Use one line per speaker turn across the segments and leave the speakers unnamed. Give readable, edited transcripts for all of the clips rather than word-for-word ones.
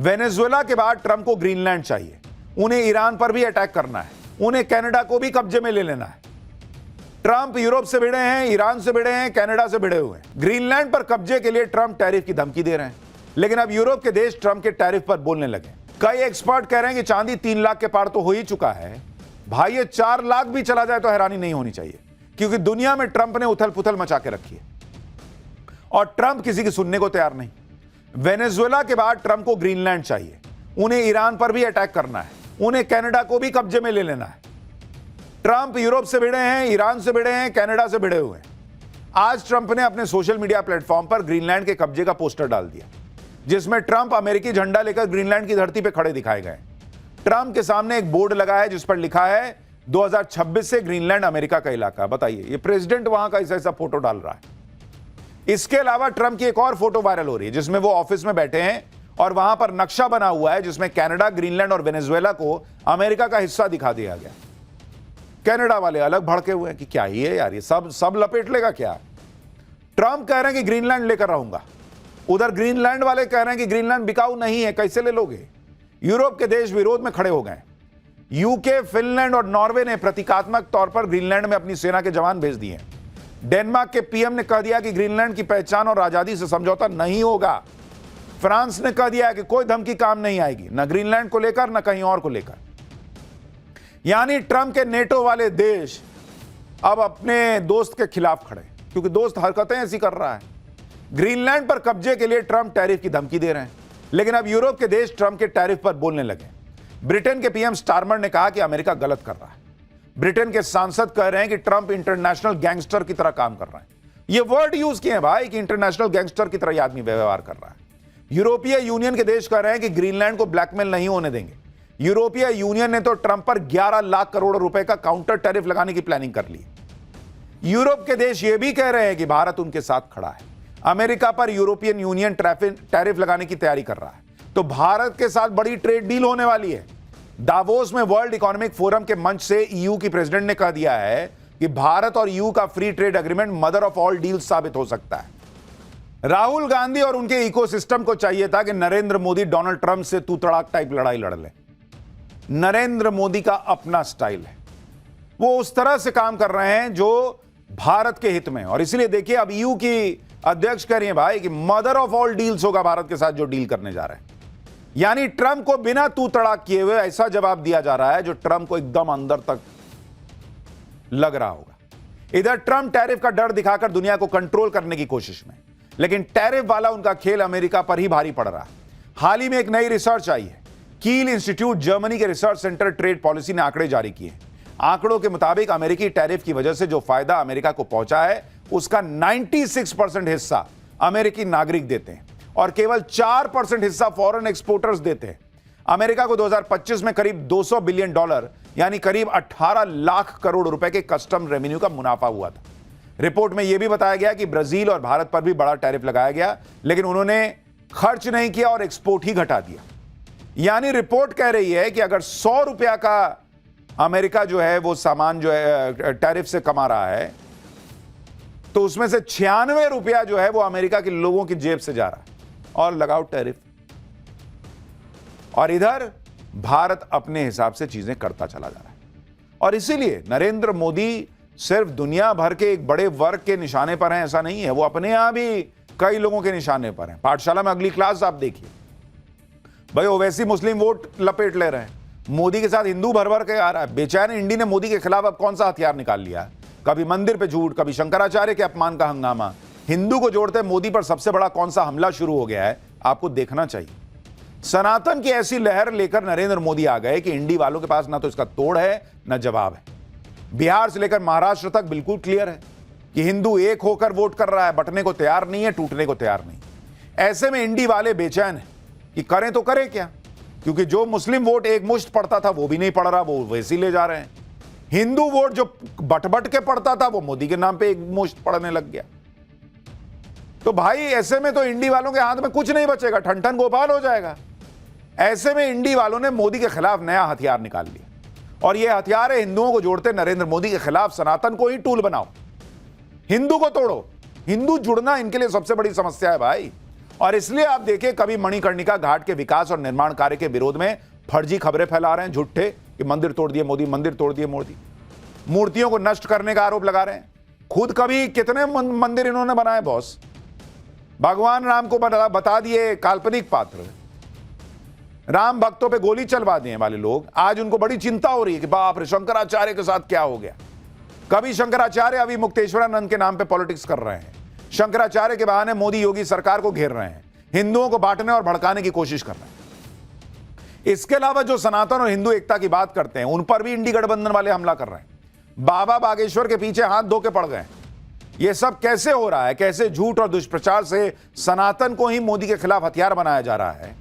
Venezuela के बाद Trump को ग्रीनलैंड चाहिए, उन्हें ईरान पर भी अटैक करना है, उन्हें कनाडा को भी कब्जे में ले लेना है। ट्रंप यूरोप से भिड़े हैं, ईरान से भिड़े हैं, कनाडा से भिड़े हुए हैं। ग्रीनलैंड पर कब्जे के लिए ट्रंप टैरिफ की धमकी दे रहे हैं, लेकिन अब यूरोप के देश ट्रंप के टैरिफ पर बोलने लगे। कई एक्सपर्ट कह रहे हैं कि चांदी 3 लाख के पार तो हो ही चुका है। भाई ये 4 लाख भी चला जाए तो हैरानी नहीं होनी चाहिए, क्योंकि दुनिया में ट्रंप ने उथल पुथल मचा के रखी है और ट्रंप किसी की सुनने को तैयार नहीं। वेनेजुएला के बाद ट्रंप को ग्रीनलैंड चाहिए, उन्हें ईरान पर भी अटैक करना है, उन्हें कनाडा को भी कब्जे में ले लेना है। ट्रंप यूरोप से भिड़े हैं, ईरान से भिड़े हैं, कनाडा से भिड़े हुए हैं। आज ट्रंप ने अपने सोशल मीडिया प्लेटफॉर्म पर ग्रीनलैंड के कब्जे का पोस्टर डाल दिया, जिसमें ट्रंप अमेरिकी झंडा लेकर ग्रीनलैंड की धरती पर खड़े दिखाए गए। ट्रंप के सामने एक बोर्ड लगा है जिस पर लिखा है 2026 से ग्रीनलैंड अमेरिका का इलाका। बताइए, ये प्रेसिडेंट वहां का ऐसा फोटो डाल रहा है। इसके अलावा ट्रंप की एक और फोटो वायरल हो रही है, जिसमें वो ऑफिस में बैठे हैं और वहां पर नक्शा बना हुआ है, जिसमें कनाडा, ग्रीनलैंड और वेनेजुएला को अमेरिका का हिस्सा दिखा दिया गया। कनाडा वाले अलग भड़के हुए हैं कि क्या ही है यार, ये सब लपेट लेगा क्या। ट्रंप कह रहे हैं कि ग्रीनलैंड लेकर रहूंगा, उधर ग्रीनलैंड वाले कह रहे हैं कि ग्रीनलैंड बिकाऊ नहीं है, कैसे ले लोगे। यूरोप के देश विरोध में खड़े हो गए। यूके, फिनलैंड और नॉर्वे ने प्रतीकात्मक तौर पर ग्रीनलैंड में अपनी सेना के जवान भेज दिए। डेनमार्क के पीएम ने कह दिया कि ग्रीनलैंड की पहचान और आजादी से समझौता नहीं होगा। फ्रांस ने कह दिया कि कोई धमकी काम नहीं आएगी, न ग्रीनलैंड को लेकर न कहीं और को लेकर। यानी ट्रंप के नेटो वाले देश अब अपने दोस्त के खिलाफ खड़े, क्योंकि दोस्त हरकतें ऐसी कर रहा है। ग्रीनलैंड पर कब्जे के लिए ट्रंप टैरिफ की धमकी दे रहे हैं, लेकिन अब यूरोप के देश ट्रंप के टैरिफ पर बोलने लगे। ब्रिटेन के पीएम स्टारमर ने कहा कि अमेरिका गलत कर रहा है। ब्रिटेन के सांसद कह रहे हैं कि ट्रंप इंटरनेशनल गैंगस्टर की तरह काम कर रहा है। ये वर्ड यूज किए हैं भाई कि इंटरनेशनल गैंगस्टर की तरह ये आदमी व्यवहार कर रहा है। यूरोपीय यूनियन के देश कह रहे हैं कि ग्रीनलैंड को ब्लैकमेल नहीं होने देंगे। यूरोपीय यूनियन ने तो ट्रंप पर 11 लाख करोड़ रुपए का काउंटर टैरिफ लगाने की प्लानिंग कर ली। यूरोप के देश ये भी कह रहे हैं कि भारत उनके साथ खड़ा है। अमेरिका पर यूरोपियन यूनियन टैरिफ लगाने की तैयारी कर रहा है, तो भारत के साथ बड़ी ट्रेड डील होने वाली है। दावोस में वर्ल्ड इकोनॉमिक फोरम के मंच से ईयू की प्रेसिडेंट ने कह दिया है कि भारत और ईयू का free trade agreement mother of all deals साबित हो सकता है। राहुल गांधी और उनके इकोसिस्टम को चाहिए था कि नरेंद्र मोदी डोनाल्ड ट्रंप से तू तड़ाक टाइप लड़ाई लड़ ले। नरेंद्र मोदी का अपना स्टाइल है, वो उस तरह से काम कर रहे हैं जो भारत के हित में। और इसलिए देखिए, अब ईयू की अध्यक्ष कह रही है भाई कि मदर ऑफ ऑल डील्स होगा भारत के साथ जो डील करने जा रहे हैं। यानी ट्रंप को बिना तू तड़ाक किए हुए ऐसा जवाब दिया जा रहा है जो ट्रंप को एकदम अंदर तक लग रहा होगा। इधर ट्रंप टैरिफ का डर दिखाकर दुनिया को कंट्रोल करने की कोशिश में, लेकिन टैरिफ वाला उनका खेल अमेरिका पर ही भारी पड़ रहा है। हाल ही में एक नई रिसर्च आई है। कील इंस्टीट्यूट, जर्मनी के रिसर्च सेंटर ट्रेड पॉलिसी ने आंकड़े जारी किए। आंकड़ों के मुताबिक अमेरिकी टैरिफ की वजह से जो फायदा अमेरिका को पहुंचा है, उसका 96% हिस्सा अमेरिकी नागरिक देते हैं और केवल 4% हिस्सा फॉरेन एक्सपोर्टर्स देते हैं। अमेरिका को 2025 में करीब $200 बिलियन यानी करीब 18 लाख करोड़ रुपए के कस्टम रेवेन्यू का मुनाफा हुआ था। रिपोर्ट में यह भी बताया गया कि ब्राजील और भारत पर भी बड़ा टैरिफ लगाया गया, लेकिन उन्होंने खर्च नहीं किया और एक्सपोर्ट ही घटा दिया। यानी रिपोर्ट कह रही है कि अगर 100 रुपया का अमेरिका जो है वो सामान जो है टैरिफ से कमा रहा है, तो उसमें से 96 रुपया जो है वो अमेरिका के लोगों की जेब से जा रहा है और लगाओ टैरिफ। और इधर भारत अपने हिसाब से चीजें करता चला जा रहा है। और इसीलिए नरेंद्र मोदी सिर्फ दुनिया भर के एक बड़े वर्ग के निशाने पर हैं ऐसा नहीं है, वो अपने यहां भी कई लोगों के निशाने पर हैं। पाठशाला में अगली क्लास आप देखिए भाई, ओवैसी मुस्लिम वोट लपेट ले रहे हैं, मोदी के साथ हिंदू भर भर के आ रहा है। बेचैन इंडी ने मोदी के खिलाफ अब कौन सा हथियार निकाल लिया, कभी मंदिर पे झूठ, कभी शंकराचार्य के अपमान का हंगामा। हिंदू को जोड़ते मोदी पर सबसे बड़ा कौन सा हमला शुरू हो गया है, आपको देखना चाहिए। सनातन की ऐसी लहर लेकर नरेंद्र मोदी आ गए कि इंडी वालों के पास ना तो इसका तोड़ है ना जवाब है। बिहार से लेकर महाराष्ट्र तक बिल्कुल क्लियर है कि हिंदू एक होकर वोट कर रहा है, बंटने को तैयार नहीं है, टूटने को तैयार नहीं। ऐसे में इंडी वाले बेचैन हैं कि करें तो करें क्या, क्योंकि जो मुस्लिम वोट एक मुश्त पड़ता था वो भी नहीं पड़ रहा, वो वैसे ही ले जा रहे हैं। हिंदू वोट जो बट के पड़ता था वो मोदी के नाम पे एक मुश्त पड़ने लग गया। तो भाई ऐसे में तो इंडी वालों के हाथ में कुछ नहीं बचेगा, ठन गोपाल हो जाएगा। ऐसे में इंडी वालों ने मोदी के खिलाफ नया हथियार निकाल लिया और यह हथियार है हिंदुओं को जोड़ते नरेंद्र मोदी के खिलाफ सनातन को ही टूल बनाओ, हिंदू को तोड़ो। हिंदू जुड़ना इनके लिए सबसे बड़ी समस्या है भाई। और इसलिए आप देखिए कभी मणिकर्णिका घाट के विकास और निर्माण कार्य के विरोध में फर्जी खबरें फैला रहे हैं झूठे कि मंदिर तोड़ दिए मोदी, मंदिर तोड़ दिए मोदी, मूर्तियों को नष्ट करने का आरोप लगा रहे हैं। खुद कभी कितने मंदिर इन्होंने बनाए बॉस, भगवान राम को बता दिए काल्पनिक पात्र, राम भक्तों पे गोली चलवा दिए वाले लोग। आज उनको बड़ी चिंता हो रही है कि बाप रे शंकराचार्य के साथ क्या हो गया। कभी शंकराचार्य अभी मुक्तेश्वरानंद के नाम पे पॉलिटिक्स कर रहे हैं, शंकराचार्य के बहाने मोदी योगी सरकार को घेर रहे हैं, हिंदुओं को बांटने और भड़काने की कोशिश कर रहे हैं। इसके अलावा जो सनातन और हिंदू एकता की बात करते हैं उन पर भी इंडी गठबंधन वाले हमला कर रहे हैं। बाबा बागेश्वर के पीछे हाथ धो के पड़ गए। यह सब कैसे हो रहा है, कैसे झूठ और दुष्प्रचार से सनातन को ही मोदी के खिलाफ हथियार बनाया जा रहा है,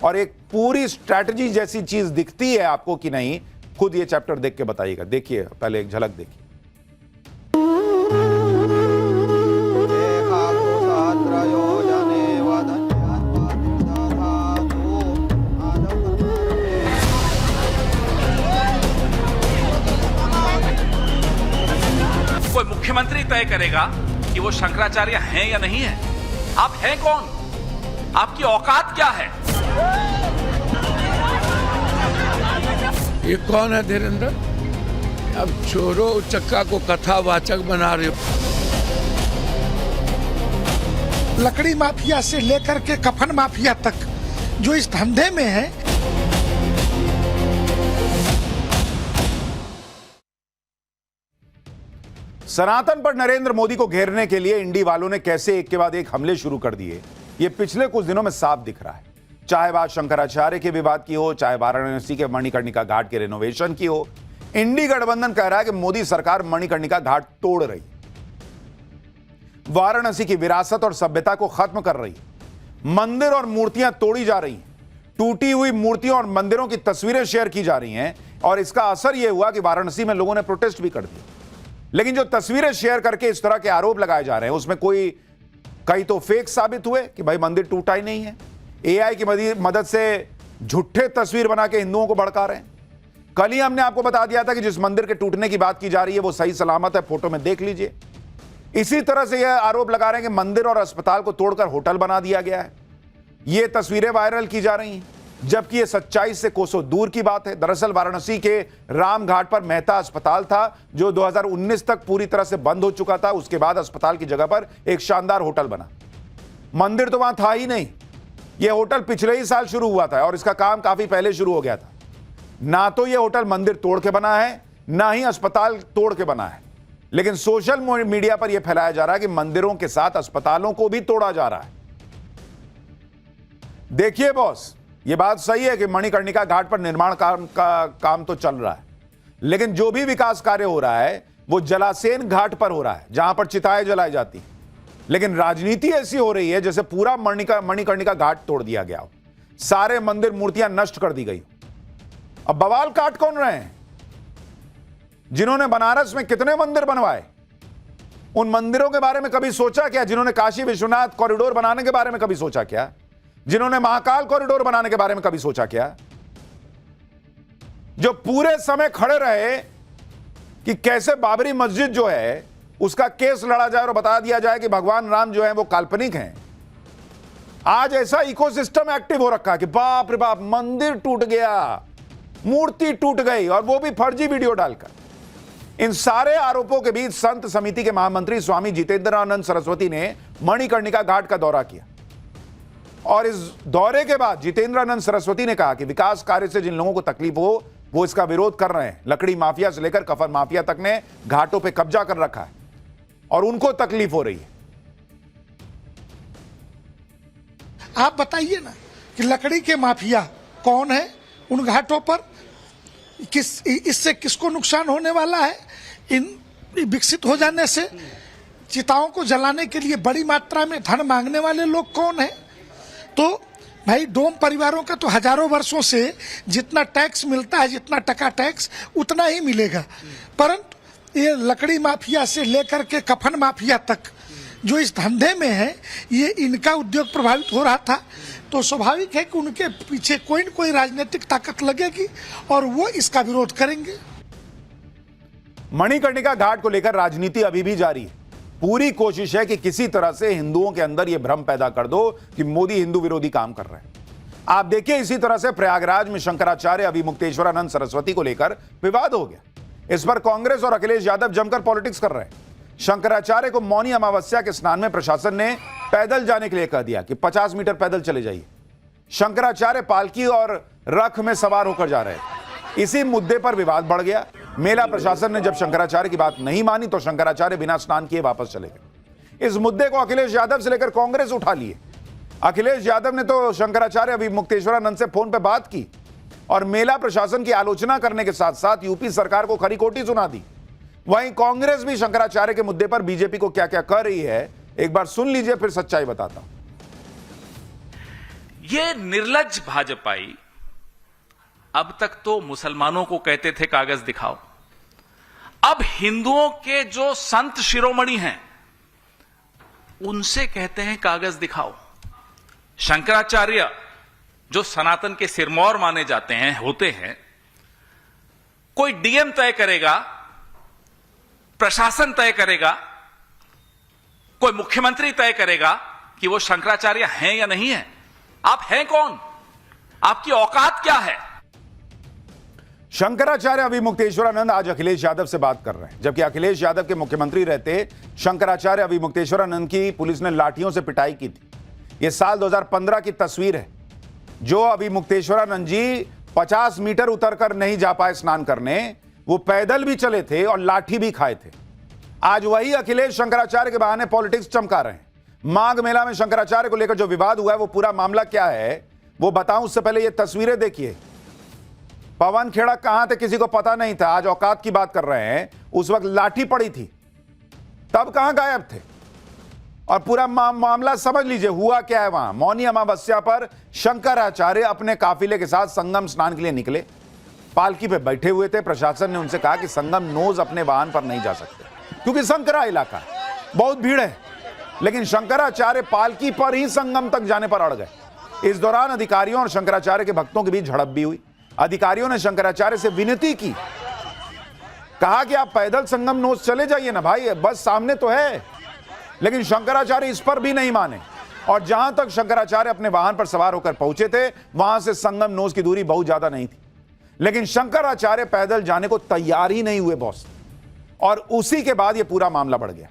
और एक पूरी स्ट्रैटेजी जैसी चीज दिखती है आपको कि नहीं, खुद ये चैप्टर देख के बताइएगा। देखिए पहले एक झलक देखिए।
कोई मुख्यमंत्री तय करेगा कि वो शंकराचार्य हैं या नहीं है। आप हैं कौन, आपकी औकात क्या है?
ये कौन है धीरेन्द्र? अब चोरों चक्का को कथावाचक बना रहे हो।
लकड़ी माफिया से लेकर के कफन माफिया तक जो इस धंधे में है,
सनातन पर नरेंद्र मोदी को घेरने के लिए इंडी वालों ने कैसे एक के बाद एक हमले शुरू कर दिए, ये पिछले कुछ दिनों में साफ दिख रहा है। चाहे बात शंकराचार्य के विवाद की हो, चाहे वाराणसी के मणिकर्णिका घाट के रेनोवेशन की हो, इंडी गठबंधन कह रहा है कि मोदी सरकार मणिकर्णिका घाट तोड़ रही, वाराणसी की विरासत और सभ्यता को खत्म कर रही, मंदिर और मूर्तियां तोड़ी जा रही, टूटी हुई मूर्तियों और मंदिरों की तस्वीरें शेयर की जा रही हैं, और इसका असर यह हुआ कि वाराणसी में लोगों ने प्रोटेस्ट भी कर दिया। लेकिन जो तस्वीरें शेयर करके इस तरह के आरोप लगाए जा रहे हैं उसमें कई तो फेक साबित हुए कि भाई मंदिर टूटा ही नहीं है, एआई की मदद से झूठे तस्वीर बना के हिंदुओं को भड़का रहे हैं। कल ही हमने आपको बता दिया था कि जिस मंदिर के टूटने की बात की जा रही है वो सही सलामत है, फोटो में देख लीजिए। इसी तरह से यह आरोप लगा रहे हैं कि मंदिर और अस्पताल को तोड़कर होटल बना दिया गया है। ये तस्वीरें वायरल की जा रही हैं, जबकि यह सच्चाई से कोसों दूर की बात है। दरअसल वाराणसी के राम घाट पर मेहता अस्पताल था जो 2019 तक पूरी तरह से बंद हो चुका था। उसके बाद अस्पताल की जगह पर एक शानदार होटल बना। मंदिर तो वहां था ही नहीं। यह होटल पिछले ही साल शुरू हुआ था और इसका काम काफी पहले शुरू हो गया था। ना तो यह होटल मंदिर तोड़ के बना है, ना ही अस्पताल तोड़ के बना है। लेकिन सोशल मीडिया पर यह फैलाया जा रहा है कि मंदिरों के साथ अस्पतालों को भी तोड़ा जा रहा है। देखिए बॉस, यह बात सही है कि मणिकर्णिका घाट पर निर्माण काम तो चल रहा है, लेकिन जो भी विकास कार्य हो रहा है वो जलासेन घाट पर हो रहा है जहां पर चिताएं जलाई जाती हैं। लेकिन राजनीति ऐसी हो रही है जैसे पूरा मणिकर्णिका घाट तोड़ दिया गया हो, सारे मंदिर मूर्तियां नष्ट कर दी गई। अब बवाल काट कौन रहे हैं? जिन्होंने बनारस में कितने मंदिर बनवाए, उन मंदिरों के बारे में कभी सोचा क्या? जिन्होंने काशी विश्वनाथ कॉरिडोर बनाने के बारे में कभी सोचा क्या? जिन्होंने महाकाल कॉरिडोर बनाने के बारे में कभी सोचा क्या? जो पूरे समय खड़े रहे कि कैसे बाबरी मस्जिद जो है उसका केस लड़ा जाए और बता दिया जाए कि भगवान राम जो है वो काल्पनिक हैं। आज ऐसा इकोसिस्टम एक्टिव हो रखा है कि बाप रे बाप, मंदिर टूट गया, मूर्ति टूट गई, और वो भी फर्जी वीडियो डालकर। इन सारे आरोपों के बीच संत समिति के महामंत्री स्वामी जितेंद्रानंद सरस्वती ने मणिकर्णिका घाट का दौरा किया, और इस दौरे के बाद जितेंद्रानंद सरस्वती ने कहा कि विकास कार्य से जिन लोगों को तकलीफ हो वो इसका विरोध कर रहे हैं। लकड़ी माफिया से लेकर कफन माफिया तक ने घाटों पे कब्जा कर रखा है और उनको तकलीफ हो रही है।
आप बताइए ना कि लकड़ी के माफिया कौन है उन घाटों पर, इससे किसको नुकसान होने वाला है? इन विकसित हो जाने से चिताओं को जलाने के लिए बड़ी मात्रा में धन मांगने वाले लोग कौन है? तो भाई डोम परिवारों का तो हजारों वर्षों से जितना टैक्स मिलता है, जितना टका टैक्स, उतना ही मिलेगा। परंतु ये लकड़ी माफिया से लेकर के कफन माफिया तक जो इस धंधे में है, ये इनका उद्योग प्रभावित हो रहा था। तो स्वाभाविक है कि उनके पीछे कोई न कोई राजनीतिक ताकत लगेगी और वो इसका विरोध करेंगे।
मणिकर्णिका घाट को लेकर राजनीति अभी भी जारी है। पूरी कोशिश है कि किसी तरह से हिंदुओं के अंदर यह भ्रम पैदा कर दो कि मोदी हिंदू विरोधी काम कर रहे हैं। आप देखिए, इसी तरह से प्रयागराज में शंकराचार्य अभिमुक्तेश्वरानंद सरस्वती को लेकर विवाद हो गया। इस पर कांग्रेस और अखिलेश यादव जमकर पॉलिटिक्स कर रहे हैं। शंकराचार्य को मौनी अमावस्या के स्नान में प्रशासन ने पैदल जाने के लिए कह दिया कि 50 मीटर पैदल चले जाइए। शंकराचार्य पालकी और रथ में सवार होकर जा रहे थे। इसी मुद्दे पर विवाद बढ़ गया। मेला प्रशासन ने जब शंकराचार्य की बात नहीं मानी तो शंकराचार्य बिना स्नान किए वापस चले गए। इस मुद्दे को अखिलेश यादव से लेकर कांग्रेस उठा लिए। अखिलेश यादव ने तो शंकराचार्य अभिमुक्तेश्वरानंद से फोन पर बात की और मेला प्रशासन की आलोचना करने के साथ साथ यूपी सरकार को खरी खोटी सुना दी। वहीं कांग्रेस भी शंकराचार्य के मुद्दे पर बीजेपी को क्या क्या कर रही है, एक बार सुन लीजिए, फिर सच्चाई बताता हूं।
ये निर्लज्ज भाजपाई अब तक तो मुसलमानों को कहते थे कागज दिखाओ, अब हिंदुओं के जो संत शिरोमणि हैं उनसे कहते हैं कागज दिखाओ। शंकराचार्य जो सनातन के सिरमौर माने जाते हैं, होते हैं, कोई डीएम तय करेगा, प्रशासन तय करेगा, कोई मुख्यमंत्री तय करेगा कि वो शंकराचार्य हैं या नहीं है। आप हैं कौन? आपकी औकात क्या है?
शंकराचार्य अभिमुक्तेश्वरानंद आज अखिलेश यादव से बात कर रहे हैं, जबकि अखिलेश यादव के मुख्यमंत्री रहते शंकराचार्य अभिमुक्तेश्वरानंद की पुलिस ने लाठियों से पिटाई की थी। यह साल 2015 की तस्वीर है, जो अभिमुक्तेश्वरानंद जी 50 मीटर उतरकर नहीं जा पाए स्नान करने, वो पैदल भी चले थे और लाठी भी खाए थे। आज वही अखिलेश शंकराचार्य के बहाने पॉलिटिक्स चमका रहे हैं। माघ मेला में शंकराचार्य को लेकर जो विवाद हुआ है, वो पूरा मामला क्या है वो बताऊं उससे पहले ये तस्वीरें देखिए। पवन खेड़ा कहां थे किसी को पता नहीं था, आज औकात की बात कर रहे हैं। उस वक्त लाठी पड़ी थी, तब कहां गायब थे? और पूरा मामला समझ लीजिए हुआ क्या है। वहां मौनी अमावस्या पर शंकराचार्य अपने काफिले के साथ संगम स्नान के लिए निकले, पालकी पे बैठे हुए थे। प्रशासन ने उनसे कहा कि संगम नोज अपने वाहन पर नहीं जा सकते क्योंकि संकरा इलाका है, बहुत भीड़ है। लेकिन शंकराचार्य पालकी पर ही संगम तक जाने पर अड़ गए। इस दौरान अधिकारियों और शंकराचार्य के भक्तों के बीच झड़प भी हुई। अधिकारियों ने शंकराचार्य से विनती की, कहा कि आप पैदल संगम नोज चले जाइए ना भाई, बस सामने तो है। लेकिन शंकराचार्य इस पर भी नहीं माने और जहां तक शंकराचार्य अपने वाहन पर सवार होकर पहुंचे थे, वहां से संगम नोज की दूरी बहुत ज्यादा नहीं थी। लेकिन शंकराचार्य पैदल जाने को तैयार ही नहीं हुए बॉस, और उसी के बाद यह पूरा मामला बढ़ गया।